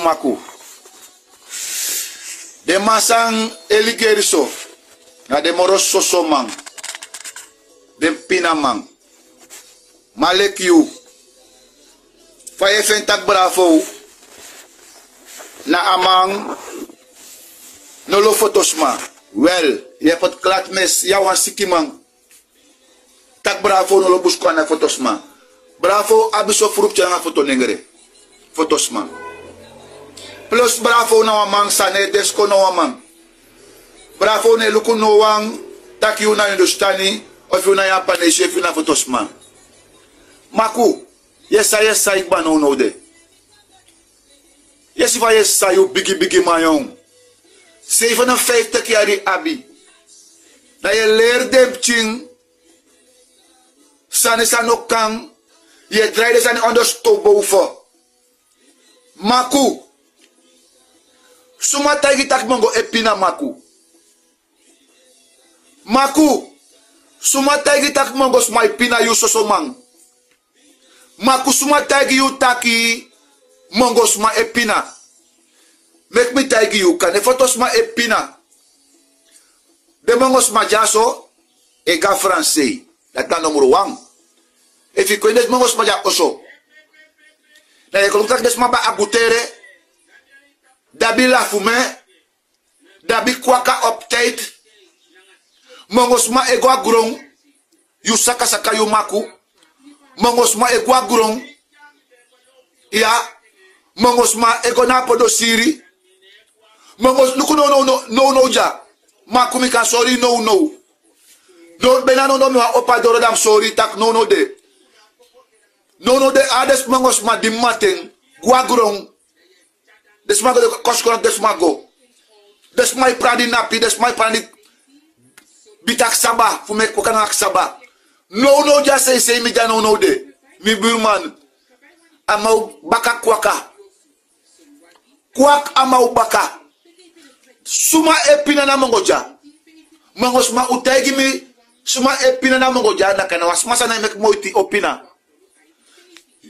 maku. De masang eligeriso. Na de moros sosomang. De pinamang. Malek you. Faye fentak bravo. Na amang. Nolo fotosma. Well, ye pot klatmes yawan sikimang. Tak bravo nolo busko na fotosma. Bravo abiso frup na foto nengere. Fotosma. Plus bravo na wamang sane desko na wamang. Bravo ne luku no wang tak yu na industani of yu na yapane chef yu na fotosma. Maku, yesa ikba no de. Yes ifa yesa yu bigi mayong. 57 jaar abi. Na je leer dem ching. Sane sanokang. Je draait zijn onderstop boven. Maku. Suma tagi tak mongo epina maku. Maku. Suma tagi tak mongo smai pina yu sosomang. Maku suma tagi yu taki mongo sma epina. Mek mi tagi yu kan. Fotos ma epina. De mongo sma jaso. Ega francais. Dat dan numero 1. If you connais mongos maja oso. Na je kolom tak des maba agutere. Dabi la fume. Dabi kwaka op tijd. Mongos ma egwa grong. Yu saka yu maku. Mongos ma egwa grong. Ya. Mongos ma ego na podo siri. Mongos luku no ja. Maku mi kan sorry no. Don't bena no mi wa opa doro dam sorry tak no de. No de ades mangos ma di maten guagrong des mago de koskon des mago des mai pradi napi des mai pradi bitak saba fu mek ko kan saba no ja say mi ja no de mi burman amau baka kwaka kwak amau baka suma epina na mangoja mangos ma utegi mi suma epina na mangoja na kana wasmasa na mek moiti opina.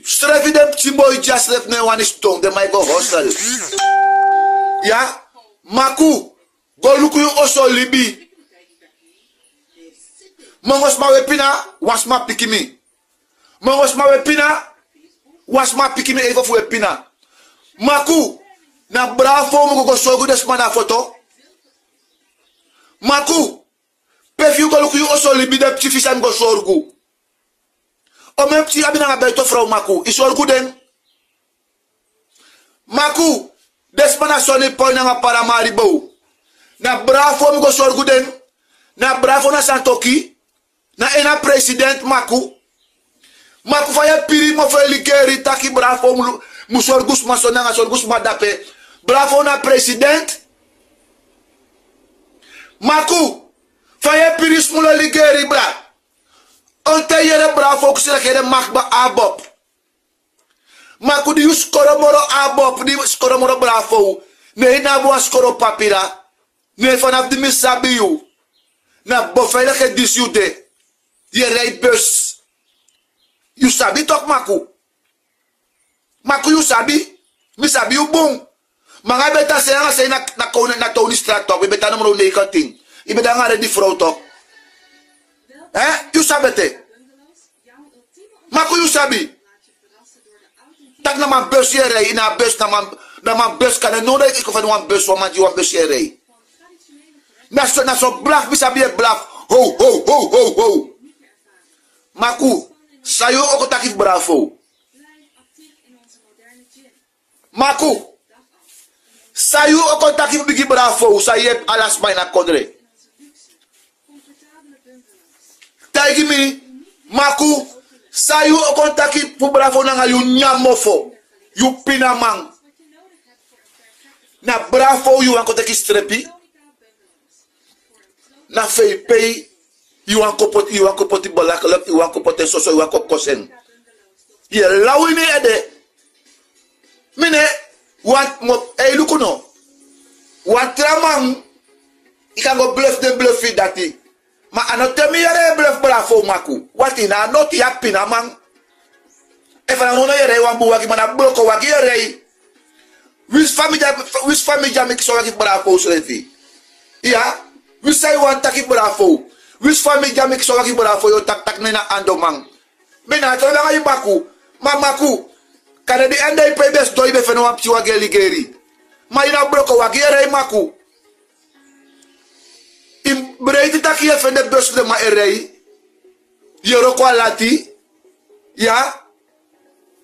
Strevi dem chimboy just left ne one stone de my go hostel. Ya, maku go luku yu oso libi. Mongos ma wepina was ma pikimi. Mongos ma wepina was ma pikimi evo fu wepina. Maku na bravo mo go sogu des mana foto. Maku pefiu go luku yu oso libi de chifisan go sorgu. O même si abina nga beto frau maku isol guden maku desmana soni po nga para maribo na bravo mi go sol guden na bravo na santoki na ena president maku faya piri mo fe ligeri taki bravo mu sol gus masona nga sol gus madape bravo na president maku faya piri smulo ligeri bra. On te yere bravo kusira kere makba abop. Maku di skoro moro abop di skoro moro bravo. Ne ina bo skoro papira. Ne vanaf di misabi you. Na bofela ke disude. Yere bus. You sabi tok maku. Maku you sabi. Misabi you boom. Mga beta say na kone na Tony Strat tok. Beta numero 19. Ibeta nga ready for tok. You sabete. Maku you sabi. Tak na man bus here ina bus na man bus kan no dat ik van wan bus wan man bus here. Na so blaf bi sabi blaf. Ho. Maku sayo oko takif bravo. Maku sayo oko takif bigi bravo saye alas bay na kodre. Taigi mi maku sayu okontaki pu bravo nanga yu nyamofo yu pinamang na bravo yu ankotaki strepi na fei pay yu ankopoti bolakalap yu ankopote soso yu ankokosen ye lawini ede mine wat mo lukuno wat tramang ikango bluff dati. Ma anotemi yere bluff bravo maku. Wati na anoti ya pinamang. Efa na nono yere wambu waki mana bloko waki yere. Which family jam ki so ki bravo so levi. Ya, we say one taki bravo. Which family jam ki so ki bravo yo tak na andomang. Mena to na maku. Mamaku. Kada di anda ipe bes do ibe feno apti wa geligeri. Ma ina broko wa gere maku. Im breiti taki e fende bes de ma erei. Yoro kwa lati. Ja,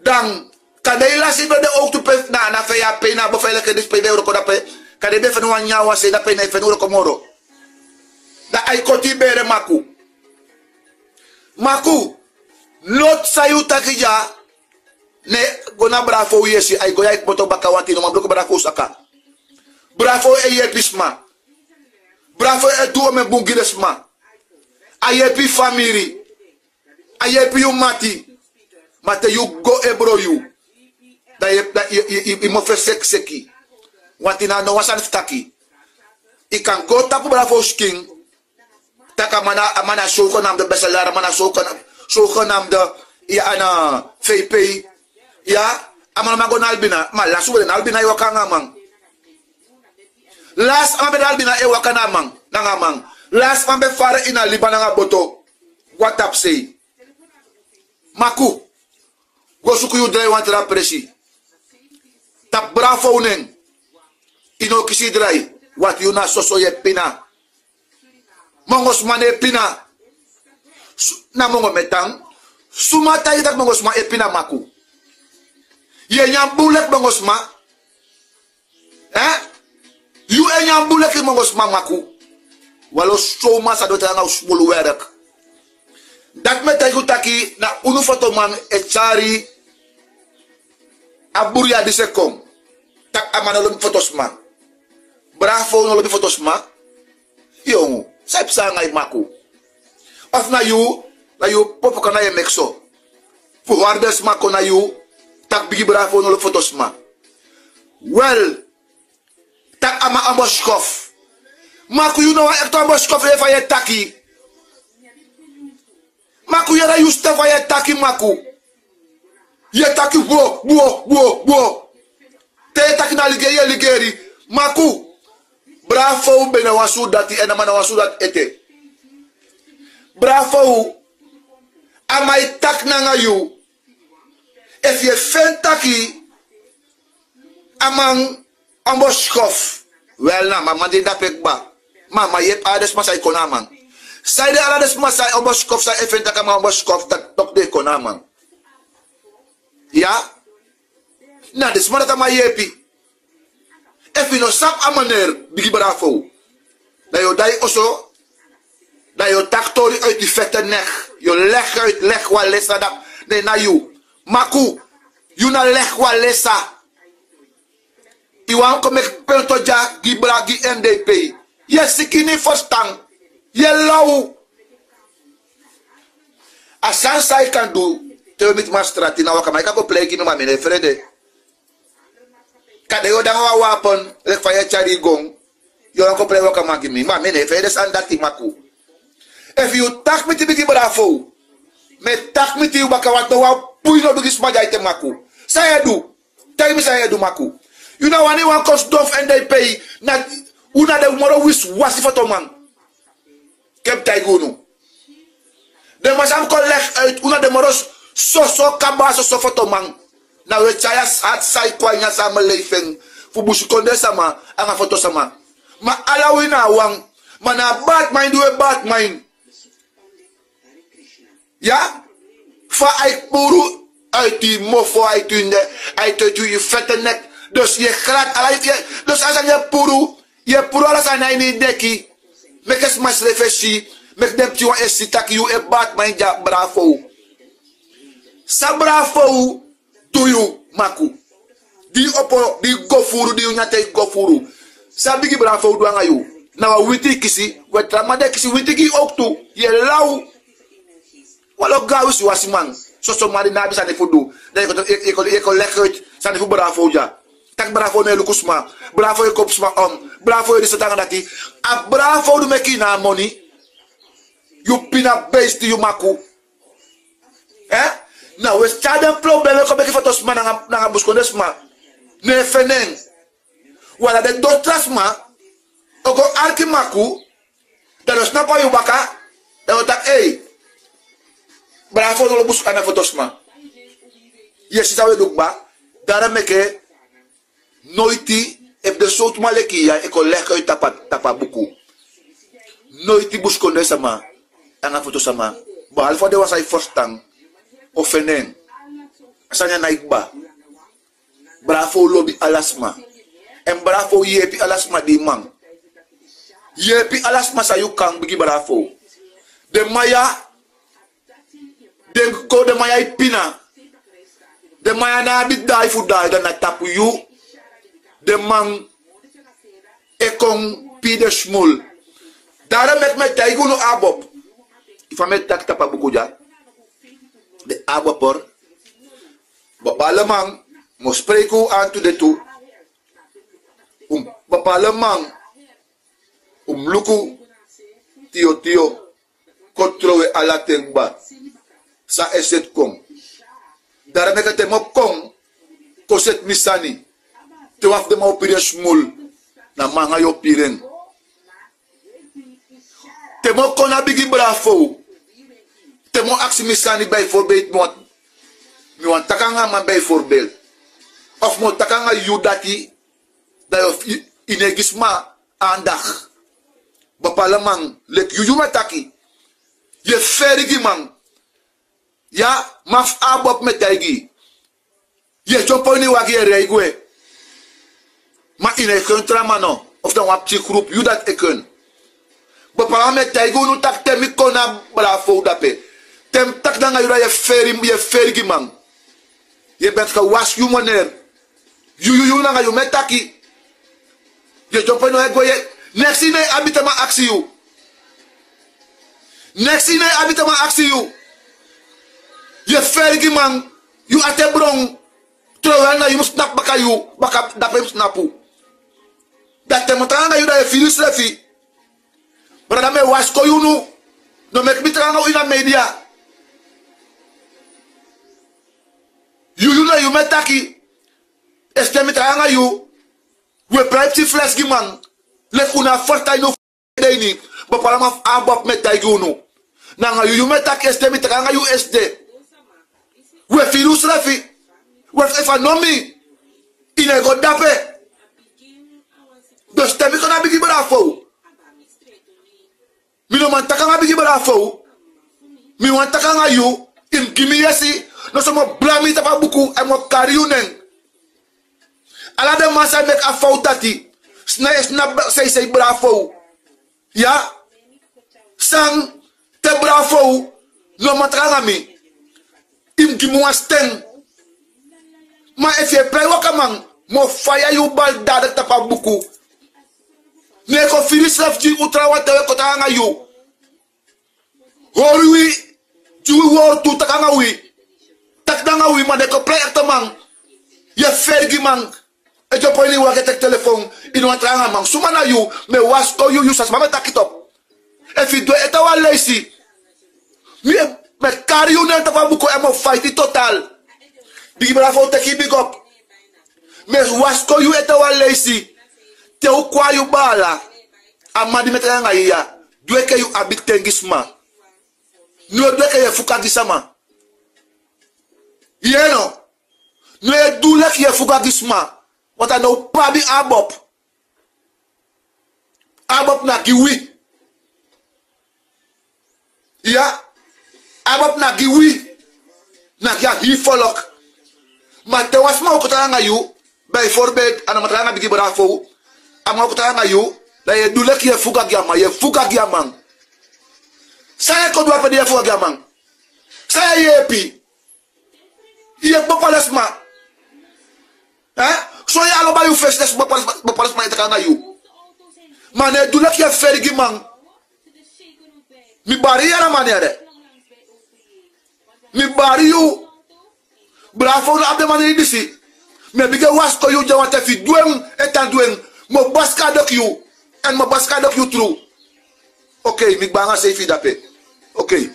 dan kada ila si de ook tu pe na fe ya pe na bo fe le ke dis pe euro ko da pe kada be fe no anya wa se da pe na fe no ko moro da ay koti bere maku lot sayuta kija ne gona bravo yesi ay goya ik boto bakawati no mablo ko bravo saka bravo e yepisma bravo e tu me bungiresma ayepi family ayepi umati mate you go ebro you da you mo fe seki watina no wasan staki ikan go tapu bravo sking taka mana show ko nam de besalar mana show ko nam de ya ana VP ya amana mago albina ma la suwe na albina yo kanga mang las ambe albina e wakana mang nanga mang las ambe fare ina libana nga boto what up say maku go suku yu drai want ra presi tap bravo nen ino kisi drai wat yu na soso ye pina mongos mane pina na mongo metang sumata itak mongos ma e pina maku ye nyam bulek mongos ma yu e nyam bulek mongos ma maku walo soma sa do tanga usbulu werk dat meta taki na unu foto man e chari aburia di sekom tak amana lo fotosma bravo no lo fotosma yo sep sa ngai maku of na you popo kana ye mexo fu wardes mako na you tak bigi bravo no lo fotosma well tak ama amboskov maku you know ekto amboskov e fa ye taki maku yara you step fa ye taki maku ye taki wo te taki na ligeri maku bravo bena wasu dati ena mana wasu dat ete bravo amai tak na nga you if ye fen taki amang amboskov well na mama di dapek ba mama ye ades masay konaman say de ades masay amboskov sa efen taka amboskov tak tok de konaman ya na des mana tama yepi if no sap amaner bigi bravo da yo dai oso da yo taktori uit die vette nek yo leg wa lesa da de na you maku you na leg wa lesa iwan ko mek pento ja gibra gi NDP yes sikini fostang yellow asan sai kan do te mit mastrati na waka mai ka ko play gi no ma mene frede kada yo danga wapon rek fa ya chari gong yo ko play waka magi mi ma mene frede san dati maku if you tak mit bigi bravo me tak mit you baka wato wa puino bigi smaja ite maku saya du tay mi saya du maku you know wani wan cost dof and they pay na una de moro wis wasi foto man kem tay gonu de masam ko lek uit una de moros so kaba so foto man na we chaya hat sai kwa nya sama leifeng fu busu konde sama anga foto sama ma alawina wang mana bad mind we bad mind ja fa ay puru uit die mofo uit tunde uit je vette nek dus je graag alay dus als je puru ala sa na ni deki mekes mas refeshi mek dem ti wa esita ki you e bad mind ja bravo sa bravo to you maku di opo di gofuru di nyate gofuru sa bigi bravo do nga you na wa witi kisi wetra made kisi witi ki oktu ye law wala gawis wasiman so mari na bi sa ne fudu day ko lekk sa ne fu bravo ja tak bravo ne lukusma bravo e kopsma bravo e satanga dati a bravo du mekina money you pina based you maku na we stade problem ko beki fotos man nga buskondes ma ne fenen wala de dotrasma oko arkimaku da snapa yu baka da tak bravo no bus ana fotosma yes sawe dugba dara meke noiti ep de sot malekia e ko leka yu tapa buku noiti busko ne sama ana fotosama ba alfa de wasai forstang ofenen asanya naikba bravo lobi alasma bravo yepi alasma di mang yepi alasma sayukang bigi bravo de maya de ko de maya ipina de maya na bidai fudai dan na tapu yu de mang ekong pide smul dara met taiguno abop ifa met tak tapa bukuja de abopor bapalamang mo spray ko anto de tu bapalamang luku tio kontrowe alateng ba sa eset kong dara meka te mo kong koset misani te waf de mo pire smul na manga yo pireng te mo kona bigi brafo te mo aksi misani by forbeit mo mi wan takanga man by forbeit of mo takanga yudati da of inegisma andak bapalamang lek yuyumataki ye ferigi mang ya maf abop metaigi ye choponi wagi reigwe ma ine kontra mano of dan wapti group you dat eken bapala metaigu nu tak temi kona bravo dape tem tak danga yura ye ferigi mang ye bet ka was you moner yu na yu metaki ye choponi wagi ye next ine abitama aksi you next ine abitama aksi you ye fergi man you ate brong trowanga you snap baka you baka dape snapu date montanga you da ye filis refi brada me was ko you no mek mitranga ina media you na you metaki este mitranga you we private flash giman le kuna forta no deni ba para ma abop metay gunu nanga you metaki este mitranga you sd we filus rafi we efanomi ine go dape do stemi kona bigi brafo mi no man takanga bigi brafo mi wan takanga you in gimiesi no somo blami tapa buku e mo kariunen ala de masa mek a fautati snap say brafo ya sang te brafo no matranga mi im gimuasten ma efie play wakamang mo fire you bal dada tapa buku ne ko finis lafti utrawate ko tanga you horwi ju wor tu takanga wi takdanga wi ma de ko play atamang ye fergi mang e jo poni wa ke tek telephone ino atranga mang sumana you me was ko you sas mama takitop e fi do etawa lazy me carry you na tapa buku e mo fight total bigi bravo taki big up me was ko you etawa lazy te o kwa you bala amadi metranga ya dueke you abit tengisma no dueke ye fukagisama yeno no e dulek ye fukagisma wata no pabi abop na giwi ya abop na giwi na ya hi folok ma te wasma ko tanga yu by forbed ana matranga bigi brafo ama ko tanga yu la ye dulek ye fuka giama saya ko do pa ye fuka giama saya yepi ye bopalasma so ya lo ba yu festes bopalasma itaka yu mane dulek ye fergi man mi bari ya manere mi bari yu bravo na abde manere disi me bige was ko yu jawata fi duem etan duem mo baska dok yu and mo baska dok yu true okay mi banga say fi dape okay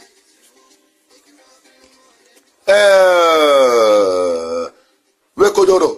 we kodoro